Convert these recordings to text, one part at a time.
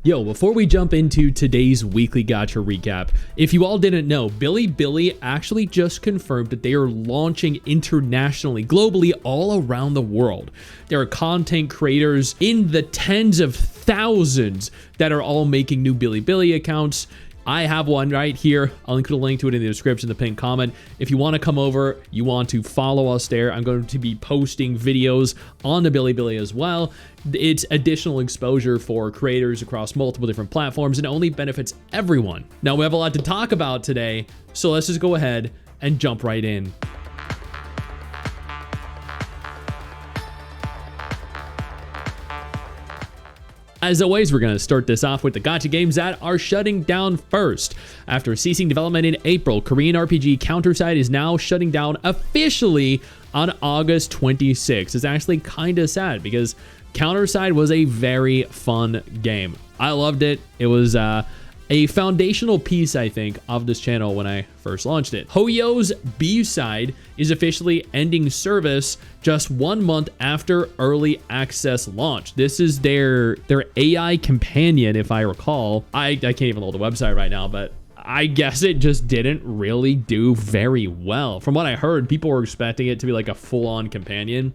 Yo, before we jump into today's weekly gacha recap, if you all didn't know, Bilibili actually just confirmed that they are launching internationally, globally, all around the world. There are content creators in the tens of thousands that are all making new Bilibili accounts. I have one right here. I'll include a link to it in the description, the pinned comment. If you want to come over, you want to follow us there, I'm going to be posting videos on the Bilibili as well. It's additional exposure for creators across multiple different platforms and it only benefits everyone. Now, we have a lot to talk about today, so let's just go ahead and jump right in. As always, we're going to start this off with the gacha games that are shutting down first. After ceasing development in April, Korean RPG CounterSide is now shutting down officially on August 26th. It's actually kind of sad because CounterSide was a very fun game. I loved it. It was a foundational piece, I think, of this channel when I first launched it. HoYo's BSide is officially ending service just 1 month after early access launch. This is their AI companion, if I recall. I can't even load the website right now, but I guess it just didn't really do very well. From what I heard, people were expecting it to be like a full-on companion,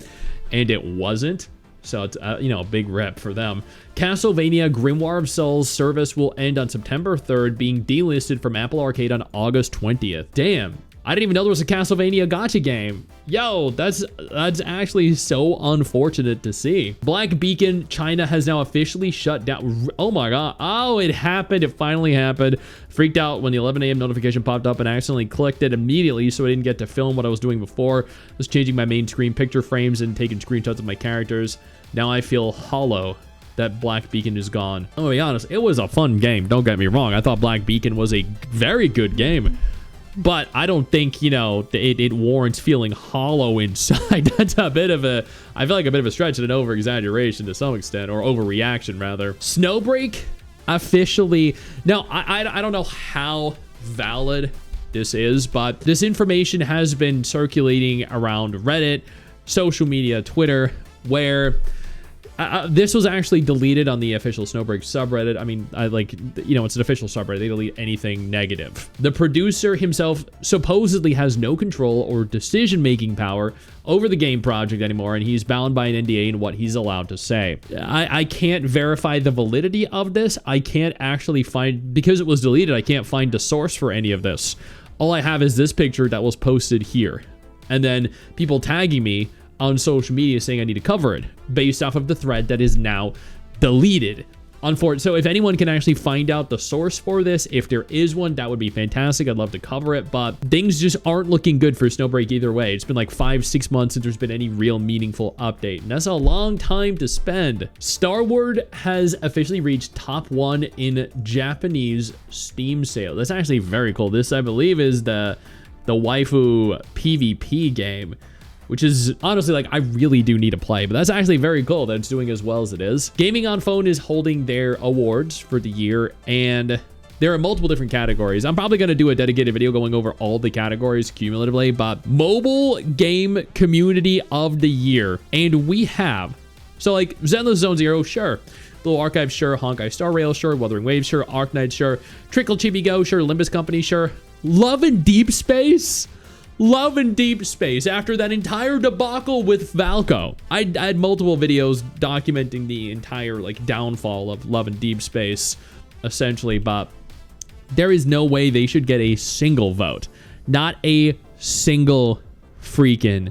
and it wasn't. So it's, a big rep for them. Castlevania Grimoire of Souls service will end on September 3rd, being delisted from Apple Arcade on August 20th. Damn, I didn't even know there was a Castlevania gacha game. Yo, that's actually so unfortunate to see. Black Beacon China has now officially shut down. Oh my god. Oh, it happened. It finally happened. Freaked out when the 11 a.m. notification popped up and accidentally clicked it immediately, so I didn't get to film what I was doing before. I was changing my main screen picture frames and taking screenshots of my characters. Now I feel hollow that Black Beacon is gone. I'm gonna be honest, it was a fun game. Don't get me wrong. I thought Black Beacon was a very good game. But I don't think, it warrants feeling hollow inside. That's a bit of a, I feel like a bit of a stretch and an over-exaggeration to some extent, or overreaction rather. Snowbreak officially, now I don't know how valid this is, but this information has been circulating around Reddit, social media, Twitter, where this was actually deleted on the official Snowbreak subreddit. I mean, it's an official subreddit. They delete anything negative. The producer himself supposedly has no control or decision-making power over the game project anymore, and he's bound by an NDA in what he's allowed to say. I can't verify the validity of this. I can't actually find, because it was deleted, I can't find the source for any of this. All I have is this picture that was posted here, and then people tagging me on social media saying I need to cover it based off of the thread that is now deleted. So if anyone can actually find out the source for this, if there is one, that would be fantastic. I'd love to cover it, but things just aren't looking good for Snowbreak either way. It's been like 5-6 months since there's been any real meaningful update, and that's a long time to spend. Starward has officially reached top 1 in Japanese Steam sale. That's actually very cool. This, I believe, is the waifu PvP game, which is honestly, like, I really do need to play, but that's actually very cool that it's doing as well as it is. GamingOnPhone is holding their awards for the year, and there are multiple different categories. I'm probably going to do a dedicated video going over all the categories cumulatively, but Mobile Game Community of the Year, and we have, so like, Zenless Zone Zero, sure. Little Archive, sure. Honkai Star Rail, sure. Wuthering Waves, sure. Arknights, sure. Trickle Chibi Go, sure. Limbus Company, sure. Love and Deep Space? Love and Deep Space, after that entire debacle with Falco. I had multiple videos documenting the entire, like, downfall of Love and Deep Space, essentially, but there is no way they should get a single vote. Not a single freaking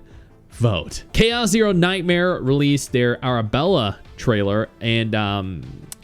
vote. Chaos Zero Nightmare released their Arabella trailer, and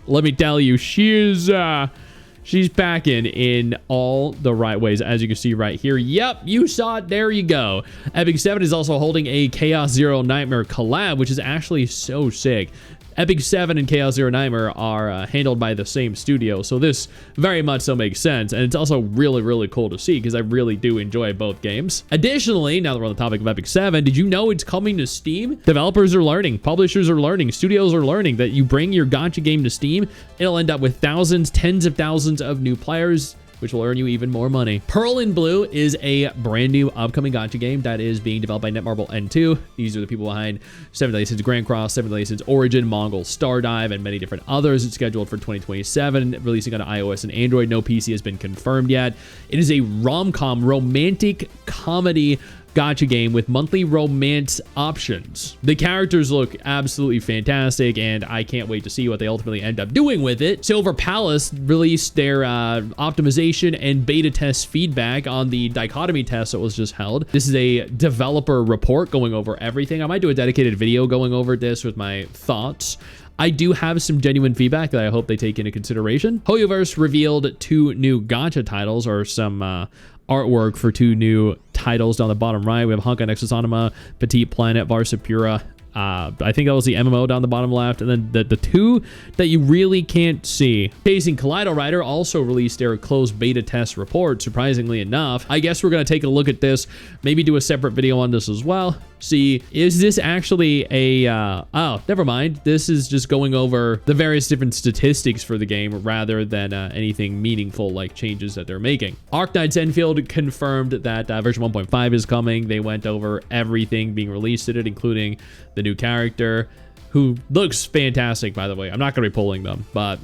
let me tell you, she's packing in all the right ways, as you can see right here. Yep, you saw it. There you go. Epic 7 is also holding a Chaos Zero Nightmare collab, which is actually so sick. Epic 7 and Chaos Zero Nightmare are handled by the same studio, so this very much so makes sense, and it's also really, really cool to see because I really do enjoy both games. Additionally, now that we're on the topic of Epic 7, did you know it's coming to Steam? Developers are learning, publishers are learning, studios are learning that you bring your gacha game to Steam, it'll end up with thousands, tens of thousands of new players. which will earn you even more money. Pearl and Blue is a brand new upcoming gacha game that is being developed by Netmarble N2. These are the people behind 7th Deadly Sins Grand Cross, 7th Deadly Sins Origin, Mongol Stardive, and many different others. It's scheduled for 2027, releasing on iOS and Android. No PC has been confirmed yet. It is a rom-com, romantic comedy gacha game with monthly romance options. The characters look absolutely fantastic, and I can't wait to see what they ultimately end up doing with it. Silver Palace released their optimization and beta test feedback on the dichotomy test that was just held. This is a developer report going over everything. I might do a dedicated video going over this with my thoughts. I do have some genuine feedback that I hope they take into consideration. HoYoverse revealed 2 new gacha titles, or some artwork for 2 new titles down the bottom right. We have Honkai Nexus Anima, Petite Planet, Varsapura. I think that was the MMO down the bottom left. And then the 2 that you really can't see. Chasing Kaleidorider also released their closed beta test report, surprisingly enough. I guess we're going to take a look at this, maybe do a separate video on this as well. See, is this actually a, oh, never mind. This is just going over the various different statistics for the game rather than anything meaningful like changes that they're making. Arknights Endfield confirmed that version 1.5 is coming. They went over everything being released in it, including the new character, who looks fantastic, by the way. I'm not going to be pulling them, but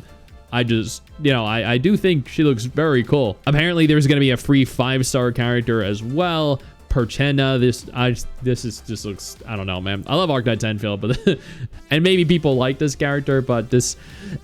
I just, you know, I do think she looks very cool. Apparently, there's going to be a free 5-star character as well. Perchena, this just looks, I don't know, man. I love Arknights Endfield, but and maybe people like this character, but this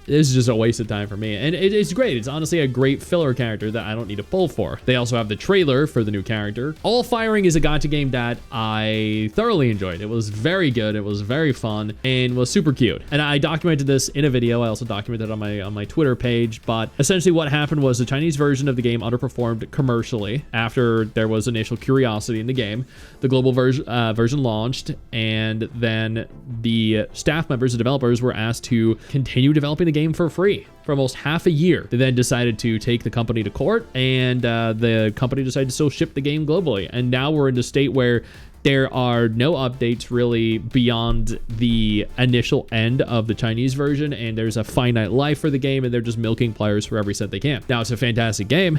is just a waste of time for me. And it's great. It's honestly a great filler character that I don't need to pull for. They also have the trailer for the new character. ALLfiring is a gacha game that I thoroughly enjoyed. It was very good. It was very fun and was super cute. And I documented this in a video. I also documented it on my Twitter page. But essentially, what happened was the Chinese version of the game underperformed commercially after there was initial curiosity in the game. The global version launched, and then the staff members, the developers, were asked to continue developing the game for free for almost half a year. They then decided to take the company to court, and the company decided to still ship the game globally. And now we're in the state where there are no updates really beyond the initial end of the Chinese version, and there's a finite life for the game, and they're just milking players for every cent they can. Now, it's a fantastic game,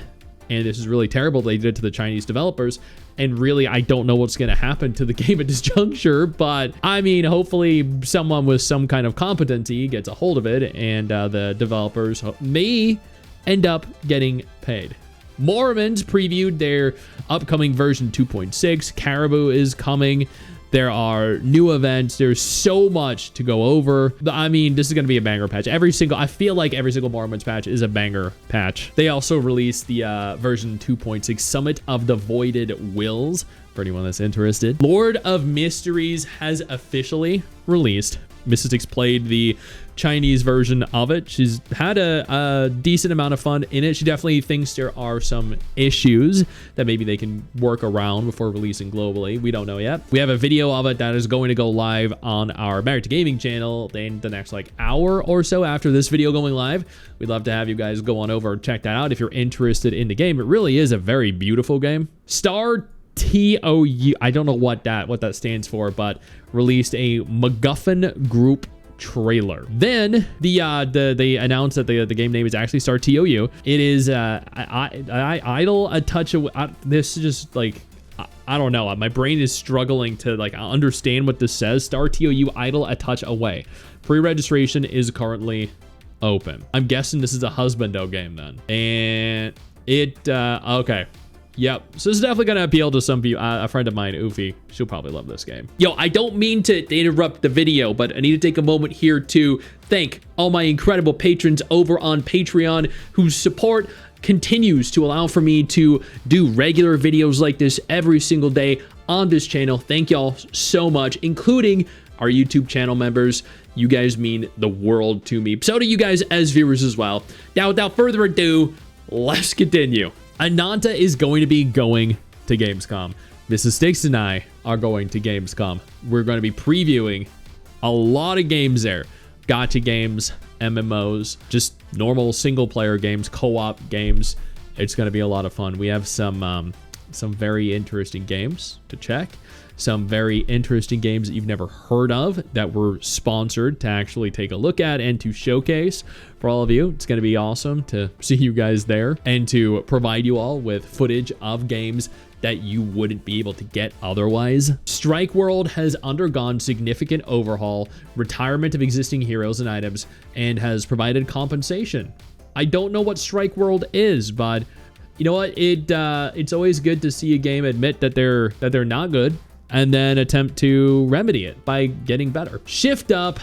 and this is really terrible they did it to the Chinese developers. And really, I don't know what's going to happen to the game at this juncture. But I mean, hopefully someone with some kind of competency gets a hold of it, and the developers may end up getting paid. Morimens previewed their upcoming version 2.6. Caribou is coming. There are new events. There's so much to go over. I mean, this is going to be a banger patch. I feel like every single Morimens patch is a banger patch. They also released the version 2.6 Summit of the Voided Wills for anyone that's interested. Lord of Mysteries has officially released. Mrs. Six played the Chinese version of it. She's had a decent amount of fun in it. She definitely thinks there are some issues that maybe they can work around before releasing globally. We don't know yet. We have a video of it that is going to go live on our Married to Gaming channel in the next hour or so after this video going live. We'd love to have you guys go on over and check that out if you're interested in the game. It really is a very beautiful game. StarToU, I don't know what that stands for, but released a MacGuffin Group trailer. Then they announced that the game name is actually StarToU. It is idle a touch away. This is just I don't know. My brain is struggling to understand what this says. StarToU idle a touch away. Pre-registration is currently open. I'm guessing this is a husbando game then. And it okay. Yep, so this is definitely going to appeal to some people. A friend of mine, Ufi, she'll probably love this game. Yo, I don't mean to interrupt the video, but I need to take a moment here to thank all my incredible patrons over on Patreon whose support continues to allow for me to do regular videos like this every single day on this channel. Thank y'all so much, including our YouTube channel members. You guys mean the world to me. So do you guys as viewers as well. Now, without further ado, let's continue. Ananta is going to be going to Gamescom. Mrs. Sticks and I are going to Gamescom. We're going to be previewing a lot of games there. Gacha games, MMOs, just normal single player games, co-op games. It's going to be a lot of fun. We have some some very interesting games to check. Some very interesting games that you've never heard of that were sponsored to actually take a look at and to showcase for all of you. It's going to be awesome to see you guys there and to provide you all with footage of games that you wouldn't be able to get otherwise. Strike World has undergone significant overhaul, retirement of existing heroes and items, and has provided compensation. I don't know what Strike World is, but you know what? It's always good to see a game admit that they're not good and then attempt to remedy it by getting better. ShiftUp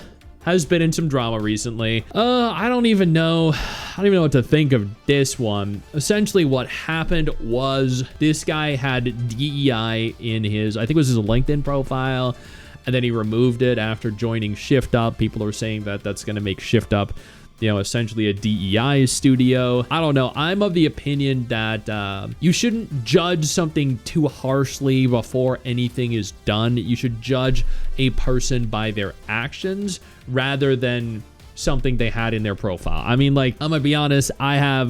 has been in some drama recently. I don't even know what to think of this one. Essentially what happened was this guy had DEI in his, I think it was his LinkedIn profile, and then he removed it after joining ShiftUp. People are saying that that's going to make ShiftUp, you know, essentially a DEI studio. I don't know. I'm of the opinion that you shouldn't judge something too harshly before anything is done. You should judge a person by their actions rather than something they had in their profile. I mean, like, I'm gonna be honest, I have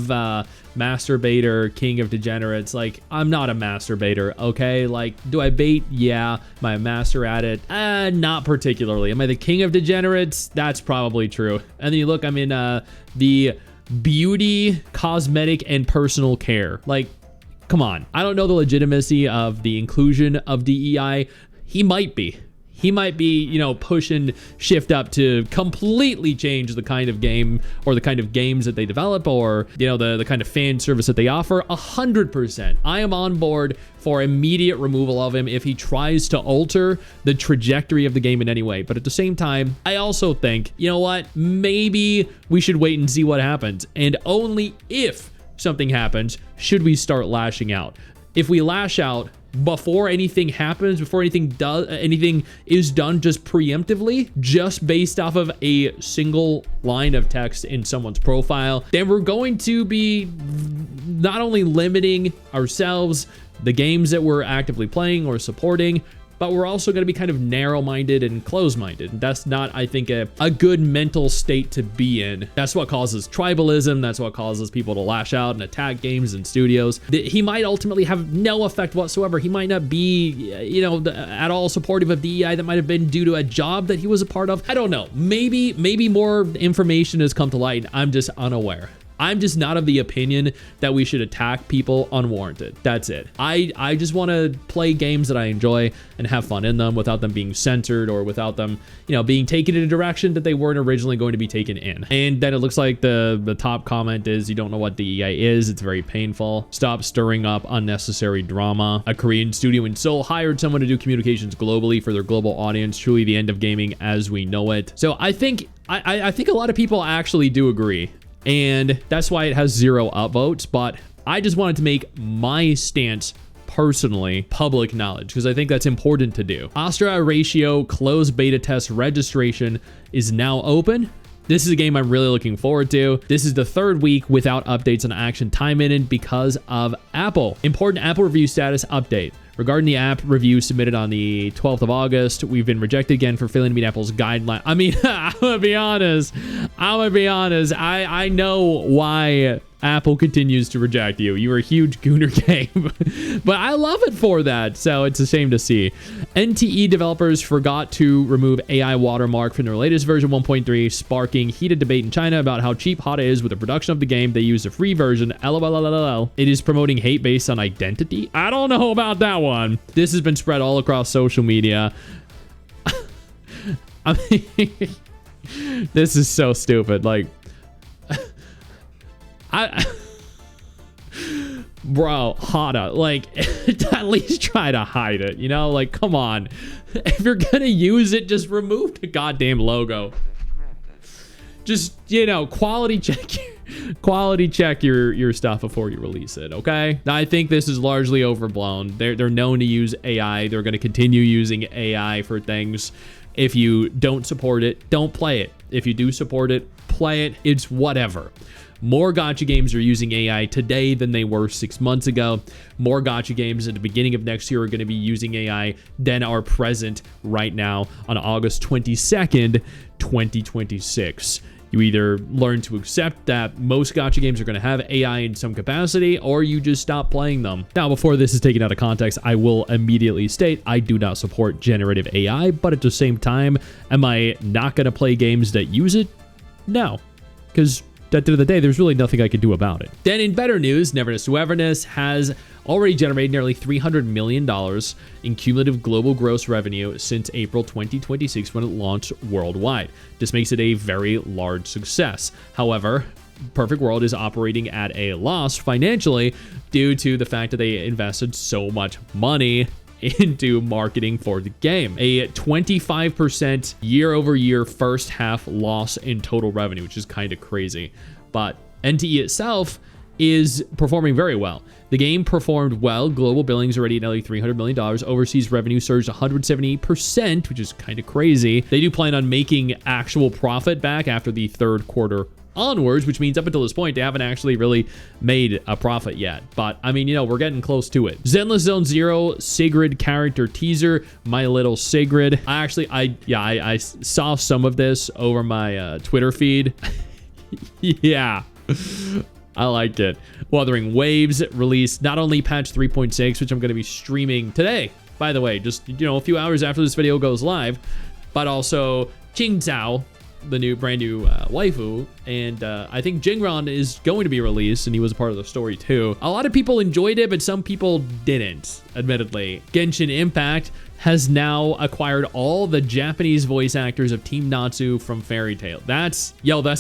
masturbator, king of degenerates. Like, I'm not a masturbator, okay? Like, do I bait? Yeah. Am I a master at it? Not particularly. Am I the king of degenerates? That's probably true. And then you look, I'm in the beauty, cosmetic, and personal care. Like, come on. I don't know the legitimacy of the inclusion of DEI. He might be. He might be, you know, pushing ShiftUp to completely change the kind of game or the kind of games that they develop, or, you know, the kind of fan service that they offer. 100%. I am on board for immediate removal of him if he tries to alter the trajectory of the game in any way. But at the same time, I also think, you know what, maybe we should wait and see what happens. And only if something happens should we start lashing out. If we lash out before anything happens, before anything is done just preemptively, just based off of a single line of text in someone's profile, then we're going to be not only limiting ourselves, the games that we're actively playing or supporting, but we're also going to be kind of narrow-minded and closed-minded. That's not, I think, a good mental state to be in. That's what causes tribalism. That's what causes people to lash out and attack games and studios. He might ultimately have no effect whatsoever. He might not be, you know, at all supportive of DEI. That might have been due to a job that he was a part of. I don't know. Maybe more information has come to light. I'm just unaware. I'm just not of the opinion that we should attack people unwarranted. That's it. I just want to play games that I enjoy and have fun in them without them being censored or without them, you know, being taken in a direction that they weren't originally going to be taken in. And then it looks like the top comment is, you don't know what DEI is. It's very painful. Stop stirring up unnecessary drama. A Korean studio in Seoul hired someone to do communications globally for their global audience. Truly the end of gaming as we know it. So I think a lot of people actually do agree. And that's why it has 0 upvotes, but I just wanted to make my stance personally public knowledge because I think that's important to do. Astrae Oratio closed beta test registration is now open. This is a game I'm really looking forward to. This is the 3rd week without updates on Action Taimanin because of Apple. Important Apple review status update. Regarding the app review submitted on the 12th of August, we've been rejected again for failing to meet Apple's guideline. I mean, I'm gonna be honest. I know why Apple continues to reject you. You're a huge Gooner game, but I love it for that. So it's a shame to see. NTE developers forgot to remove AI watermark from their latest version 1.3, sparking heated debate in China about how cheap HOTA is with the production of the game. They used a free version. LOL. It is promoting hate based on identity. I don't know about that one. This has been spread all across social media. I mean, this is so stupid. Like, bro, HOTA, like, at least try to hide it, you know? Like, come on. If you're gonna use it, just remove the goddamn logo. Just, you know, quality check your stuff before you release it, okay? I think this is largely overblown. They're known to use AI. They're going to continue using AI for things. If you don't support it, don't play it. If you do support it, play it. It's whatever. More gacha games are using AI today than they were 6 months ago. More gacha games at the beginning of next year are going to be using AI than are present right now on August 22nd, 2026. You either learn to accept that most gacha games are going to have AI in some capacity, or you just stop playing them. Now, before this is taken out of context, I will immediately state I do not support generative AI, but at the same time, am I not going to play games that use it? No, because at the end of the day, there's really nothing I can do about it. Then in better news, Neverness to Everness has already generated nearly $300 million in cumulative global gross revenue since April 2026 when it launched worldwide. This makes it a very large success. However, Perfect World is operating at a loss financially due to the fact that they invested so much money into marketing for the game. A 25% year-over-year first half loss in total revenue, which is kind of crazy. But NTE itself is performing very well. The game performed well. Global billings already at nearly $300 million. Overseas revenue surged 178%, which is kind of crazy. They do plan on making actual profit back after the third quarter onwards, which means up until this point, they haven't actually really made a profit yet. But I mean, you know, we're getting close to it. Zenless Zone Zero Sigrid character teaser, My Little Sigrid. I saw some of this over my Twitter feed. Yeah, I liked it. Wuthering Waves released not only patch 3.6, which I'm going to be streaming today, by the way, just, you know, a few hours after this video goes live, but also Qingzhao, the brand new waifu, and I think Jingron is going to be released, and he was a part of the story too. A lot of people enjoyed it, but some people didn't, admittedly. Genshin Impact has now acquired all the Japanese voice actors of Team Natsu from Fairy Tail. That's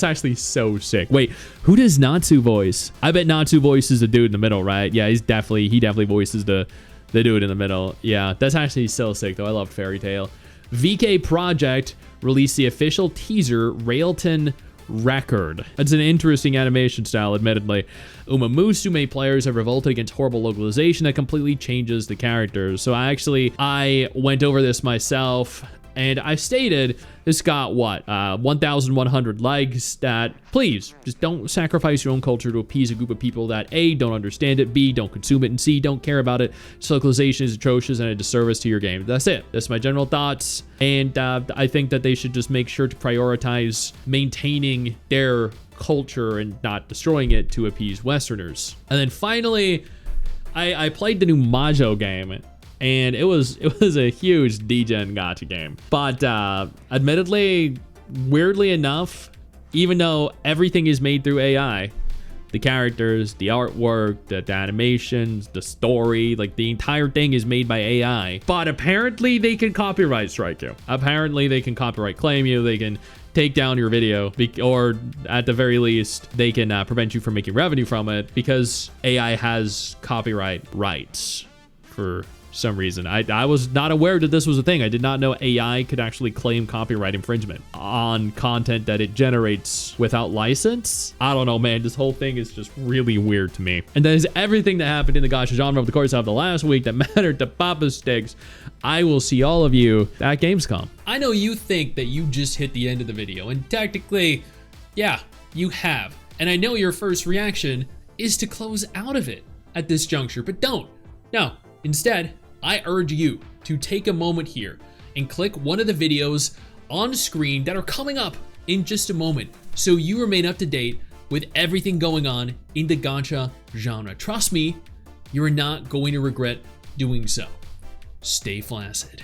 actually so sick. Wait, who does Natsu voice? I bet Natsu voices the dude in the middle, right? Yeah, he definitely voices the dude in the middle. Yeah, that's actually so sick though. I loved Fairy Tail. VK Project released the official teaser Railton Record. That's an interesting animation style, admittedly. Musume players have revolted against horrible localization that completely changes the characters. So I went over this myself, and I stated this got what 1,100 likes. That please just don't sacrifice your own culture to appease a group of people that A, don't understand it, B, don't consume it, and C, don't care about it. Its localization is atrocious and a disservice to your game. That's it. That's my general thoughts, and I think that they should just make sure to prioritize maintaining their culture and not destroying it to appease Westerners. And then finally, I played the new MAJO game, and it was a huge degen gacha game. But admittedly, weirdly enough, even though everything is made through AI, the characters, the artwork, the animations, the story, like the entire thing is made by AI. But apparently they can copyright strike you. Apparently they can copyright claim you. They can take down your video, or at the very least, they can prevent you from making revenue from it because AI has copyright rights for some reason. I was not aware that this was a thing. I did not know AI could actually claim copyright infringement on content that it generates without license. I don't know, man. This whole thing is just really weird to me. And that is everything that happened in the gacha genre over the course of the last week that mattered to Papa Sticks. I will see all of you at Gamescom. I know you think that you just hit the end of the video, and technically, yeah, you have. And I know your first reaction is to close out of it at this juncture, but don't. No, instead, I urge you to take a moment here and click one of the videos on screen that are coming up in just a moment so you remain up to date with everything going on in the gacha genre. Trust me, you are not going to regret doing so. Stay flaccid.